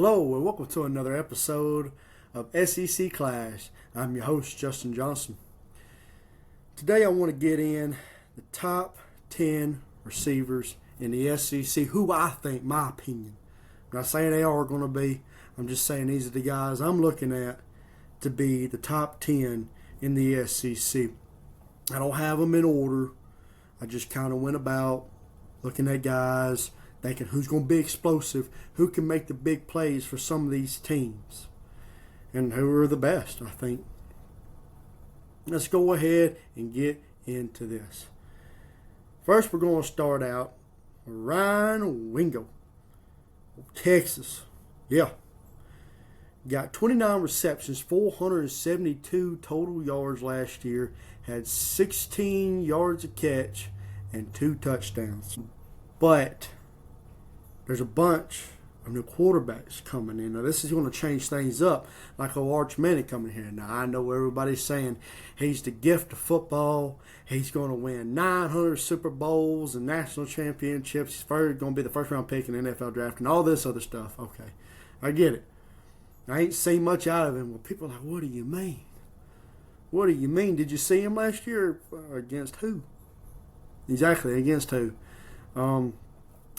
Hello and welcome to another episode of SEC Clash. I'm your host, Justin Johnson. Today I want to get in the top 10 receivers in the SEC, who I think, my opinion. I'm not saying they are going to be. I'm just saying these are the guys I'm looking at to be the top 10 in the SEC. I don't have them in order. I just kind of went about looking at guys, thinking who's going to be explosive, who can make the big plays for some of these teams, and who are the best, I think. Let's go ahead and get into this. First, we're going to start out with Ryan Wingo, Texas. Yeah. Got 29 receptions, 472 total yards last year, had 16 yards a catch, and 2 touchdowns. But there's a bunch of new quarterbacks coming in. Now, this is going to change things up, like Arch Manning coming here. Now, I know everybody's saying he's the gift of football. He's going to win 900 Super Bowls and national championships. He's going to be the first-round pick in the NFL draft and all this other stuff. Okay, I get it. I ain't seen much out of him. Well, people are like, what do you mean? What do you mean? Did you see him last year? Against who? Exactly, against who?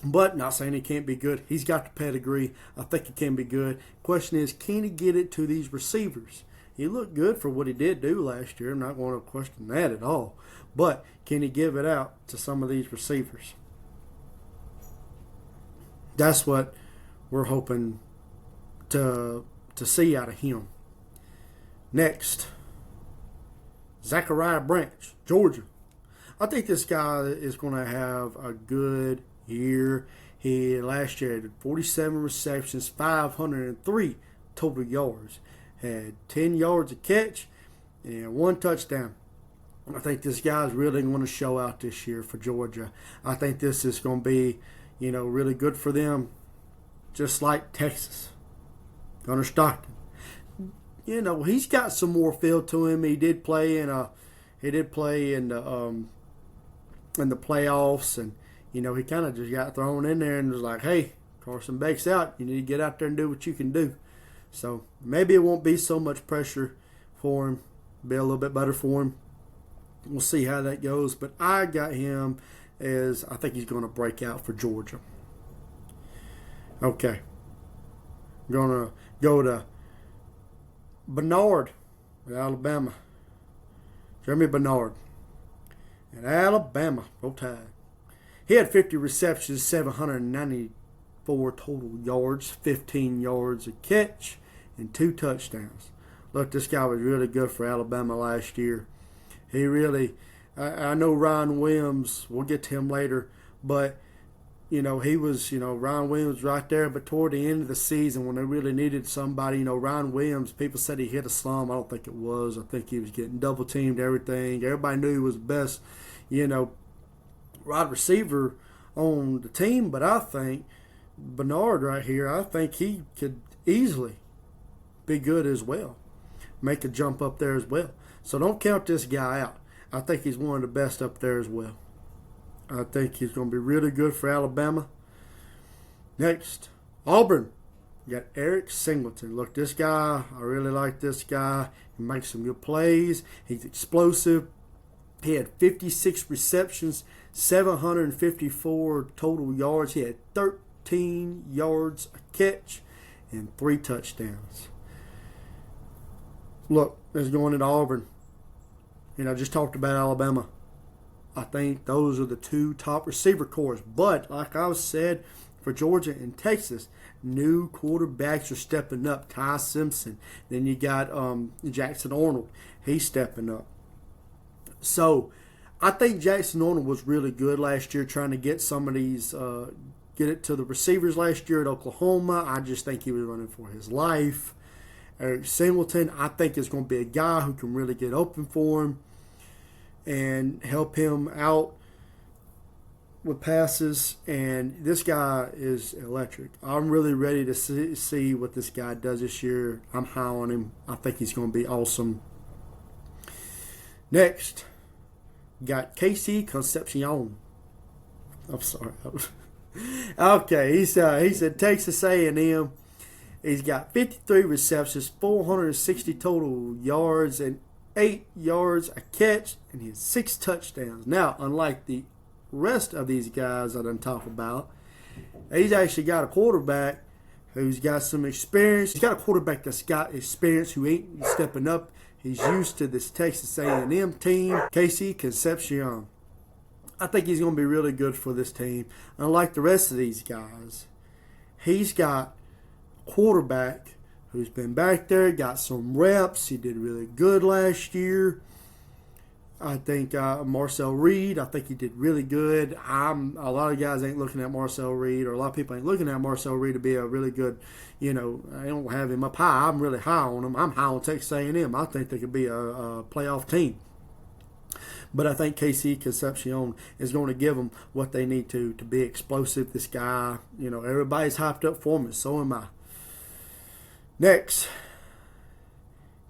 But not saying he can't be good. He's got the pedigree. I think he can be good. Question is, can he get it to these receivers? He looked good for what he did do last year. I'm not going to question that at all. But can he give it out to some of these receivers? That's what we're hoping to see out of him. Next, Zachariah Branch, Georgia. I think this guy is going to have a good year. He last year had 47 receptions, 503 total yards, had 10 yards a catch, and 1 touchdown. I think this guy's really going to show out this year for Georgia. I think this is going to be, really good for them, just like Texas. Gunnar Stockton. He's got some more feel to him. He did play in the playoffs, and he kind of just got thrown in there and was like, hey, Carson Beck's out. You need to get out there and do what you can do. So maybe it won't be so much pressure for him. Be a little bit better for him. We'll see how that goes. But I got him as I think he's going to break out for Georgia. Okay. I'm going to go to Bernard at Alabama. Jeremy Bernard at Alabama. Roll Tide. He had 50 receptions, 794 total yards, 15 yards a catch, and 2 touchdowns. Look, this guy was really good for Alabama last year. He really, I know Ryan Williams, we'll get to him later, but, he was, Ryan Williams right there, but toward the end of the season when they really needed somebody, Ryan Williams, people said he hit a slump. I don't think it was. I think he was getting double-teamed, everything. Everybody knew he was the best, wide receiver on the team, but I think Bernard right here, I think he could easily be good as well. Make a jump up there as well. So don't count this guy out. I think he's one of the best up there as well. I think he's going to be really good for Alabama. Next, Auburn. You got Eric Singleton. Look, this guy, I really like this guy. He makes some good plays. He's explosive. He had 56 receptions, 754 total yards. He had 13 yards a catch and 3 touchdowns. Look, let's go into Auburn. I just talked about Alabama. I think those are the 2 top receiver cores. But, like I said, for Georgia and Texas, new quarterbacks are stepping up. Ty Simpson. Then you got Jackson Arnold. He's stepping up. So, I think Jackson Arnold was really good last year trying to get some of these, get it to the receivers last year at Oklahoma. I just think he was running for his life. Eric Singleton, I think, is going to be a guy who can really get open for him and help him out with passes. And this guy is electric. I'm really ready to see what this guy does this year. I'm high on him. I think he's going to be awesome. Next, got Casey Concepcion. I'm sorry. Okay, he said Texas A&M He's got 53 receptions, 460 total yards, and 8 yards a catch, and he has 6 touchdowns. Now, unlike the rest of these guys I done talk about, he's actually got a quarterback who's got some experience. He's got a quarterback that's got experience who ain't stepping up. He's used to this Texas A&M team, Casey Concepcion. I think he's going to be really good for this team. Unlike the rest of these guys, he's got a quarterback who's been back there, got some reps. He did really good last year. I think Marcel Reed, I think he did really good. A lot of guys ain't looking at Marcel Reed, or a lot of people ain't looking at Marcel Reed to be a really good, I don't have him up high. I'm really high on him. I'm high on Texas A&M. I think they could be a playoff team. But I think KC Concepcion is going to give them what they need to be explosive. This guy, everybody's hyped up for him, and so am I. Next,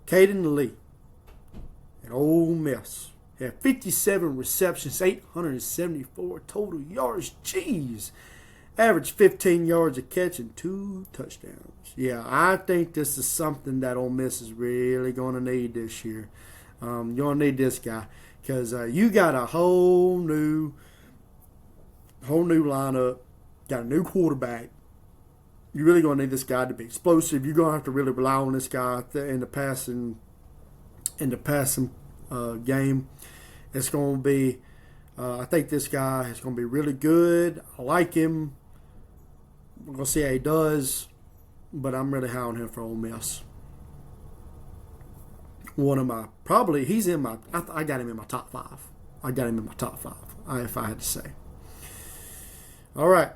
Caden Lee at Ole Miss. He had 57 receptions, 874 total yards. Jeez. Average 15 yards a catch and 2 touchdowns. Yeah, I think this is something that Ole Miss is really going to need this year. You're going to need this guy because you got a whole new lineup, got a new quarterback. You're really going to need this guy to be explosive. You're going to have to really rely on this guy in the passing game. It's going to be, I think this guy is going to be really good. I like him. We're going to see how he does, but I'm really high on him for Ole Miss. I got him in my top 5. If I had to say. All right.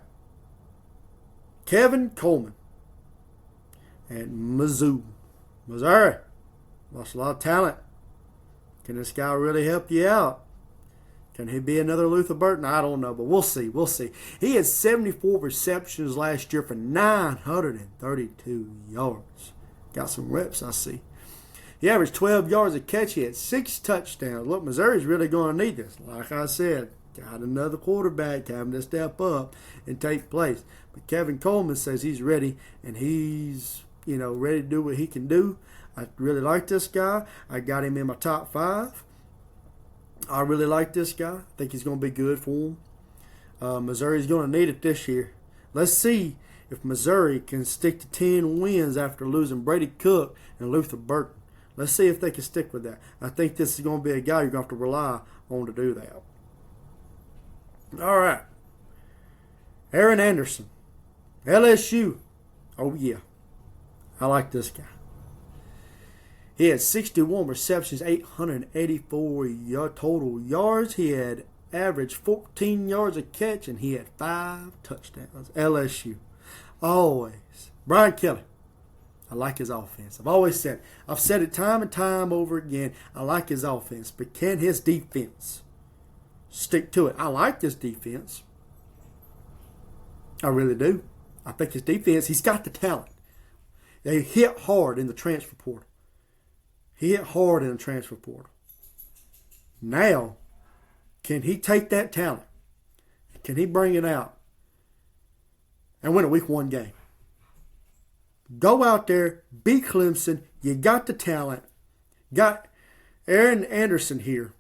Kevin Coleman at Mizzou, Missouri. Lost a lot of talent. Can this guy really help you out? Can he be another Luther Burton? I don't know, but we'll see. He had 74 receptions last year for 932 yards. Got some reps, I see. He averaged 12 yards a catch. He had 6 touchdowns. Look, Missouri's really going to need this. Like I said, got another quarterback having to step up and take place. But Kevin Coleman says he's ready, and he's, ready to do what he can do. I really like this guy. I got him in my top 5. I really like this guy. I think he's going to be good for him. Missouri's going to need it this year. Let's see if Missouri can stick to 10 wins after losing Brady Cook and Luther Burton. Let's see if they can stick with that. I think this is going to be a guy you're going to have to rely on to do that. All right. Aaron Anderson, LSU. Oh, yeah. I like this guy. He had 61 receptions, 884 total yards. He had averaged 14 yards a catch, and he had 5 touchdowns. LSU. Always. Brian Kelly. I like his offense. I've said it time and time over again. I like his offense, but can his defense stick to it? I like this defense. I really do. I think his defense, he's got the talent. They hit hard in the transfer portal. Now, can he take that talent? Can he bring it out and win a week 1 game? Go out there, beat Clemson. You got the talent. Got Aaron Anderson here.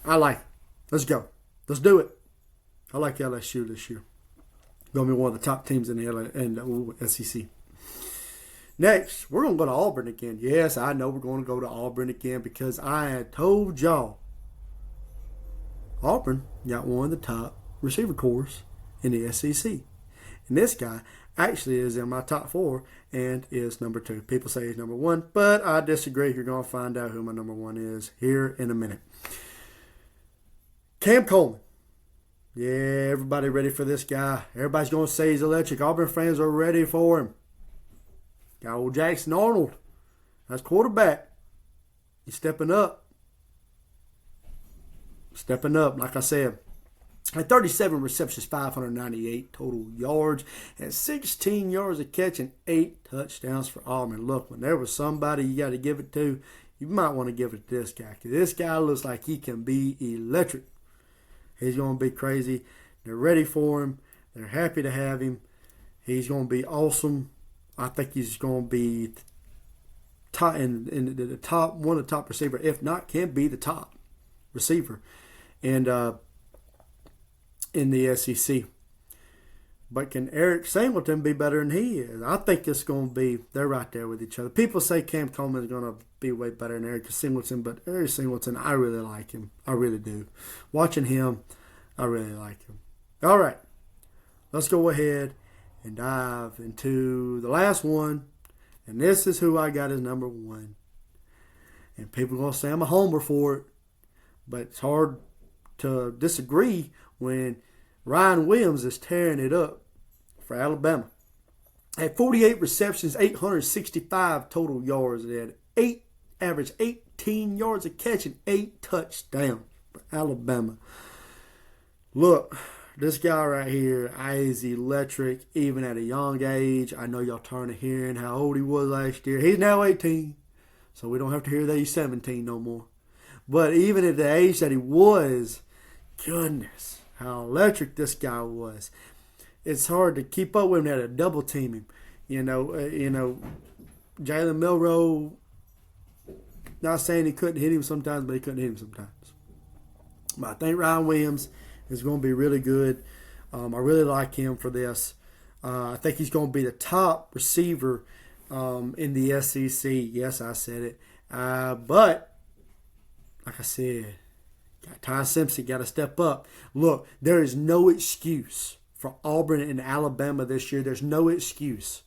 I like it. Let's go. Let's do it. I like LSU this year. Going to be one of the top teams in the SEC. Next, we're going to go to Auburn again. Yes, I know we're going to go to Auburn again because I had told y'all Auburn got one of the top receiver corps in the SEC. And this guy actually is in my top 4 and is number 2. People say he's number 1, but I disagree. You're going to find out who my number 1 is here in a minute. Cam Coleman. Yeah, everybody ready for this guy. Everybody's going to say he's electric. Auburn fans are ready for him. Got old Jackson Arnold. That's quarterback. He's stepping up. Like I said. At 37 receptions, 598 total yards, and 16 yards a catch and 8 touchdowns for Auburn. Look, when there was somebody you got to give it to, you might want to give it to this guy. Because this guy looks like he can be electric. He's going to be crazy. They're ready for him. They're happy to have him. He's going to be awesome. I think he's going to be top in the top, one of the top receiver, if not, can be the top receiver, and in the SEC. But can Eric Singleton be better than he is? I think it's going to be, they're right there with each other. People say Cam Coleman is going to be way better than Eric Singleton, but Eric Singleton, I really like him. I really do. Watching him, I really like him. All right, let's go ahead and dive into the last one. And this is who I got as number one. And people are going to say I'm a homer for it. But it's hard to disagree when Ryan Williams is tearing it up for Alabama. Had 48 receptions, 865 total yards. They had average 18 yards a catch and 8 touchdowns for Alabama. Look, this guy right here is electric even at a young age. I know y'all tired of hearing how old he was last year. He's now 18, so we don't have to hear that he's 17 no more. But even at the age that he was, goodness, how electric this guy was. It's hard to keep up with him. They had to double team him. Jalen Milroe, not saying he couldn't hit him sometimes, but he couldn't hit him sometimes. But I think Ryan Williams is going to be really good. I really like him for this. I think he's going to be the top receiver in the SEC. Yes, I said it. But, like I said, Ty Simpson got to step up. Look, there is no excuse for Auburn and Alabama this year. There's no excuse.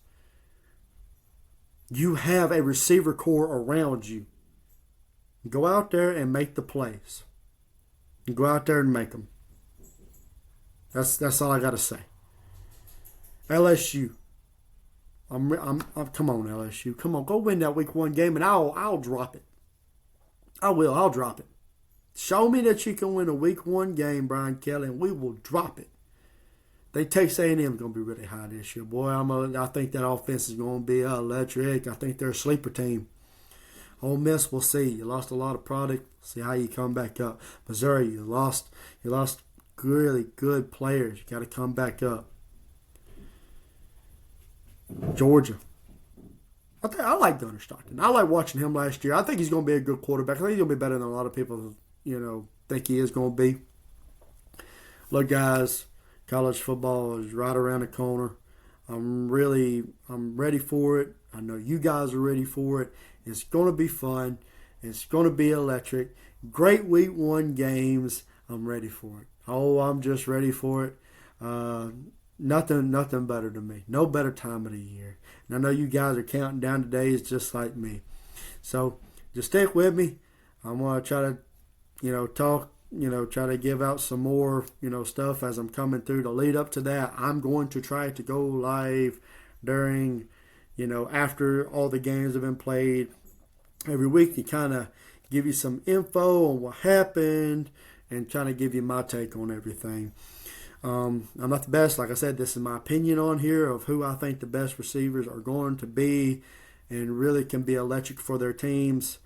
You have a receiver core around you. Go out there and make the plays. Go out there and make them. That's all I got to say. LSU. Come on, LSU. Come on, go win that week 1 game, and I'll drop it. I'll drop it. Show me that you can win a week 1 game, Brian Kelly, and we will drop it. They Texas A&M is going to be really high this year. Boy, I think that offense is going to be electric. I think they're a sleeper team. Ole Miss, we'll see. You lost a lot of product. See how you come back up. Missouri, you lost really good players. You got to come back up. Georgia. I like Gunnar Stockton. I like watching him last year. I think he's going to be a good quarterback. I think he's going to be better than a lot of people, think he is going to be. Look, guys, college football is right around the corner. I'm ready for it. I know you guys are ready for it. It's going to be fun. It's going to be electric. Great week 1 games. I'm ready for it. Oh, I'm just ready for it. Nothing better than me. No better time of the year. And I know you guys are counting down the days just like me. So just stick with me. I'm going to try to, talk, try to give out some more, stuff as I'm coming through to lead up to that. I'm going to try to go live during, after all the games have been played every week to kind of give you some info on what happened and trying to give you my take on everything. I'm not the best. Like I said, this is my opinion on here of who I think the best receivers are going to be and really can be electric for their teams.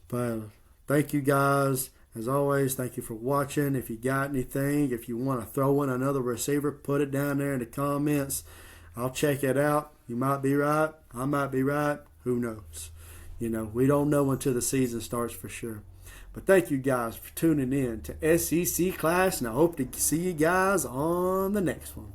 But thank you guys. As always, thank you for watching. If you got anything, if you want to throw in another receiver, put it down there in the comments. I'll check it out. You might be right. I might be right. Who knows? We don't know until the season starts for sure. But thank you guys for tuning in to SEC Clash, and I hope to see you guys on the next one.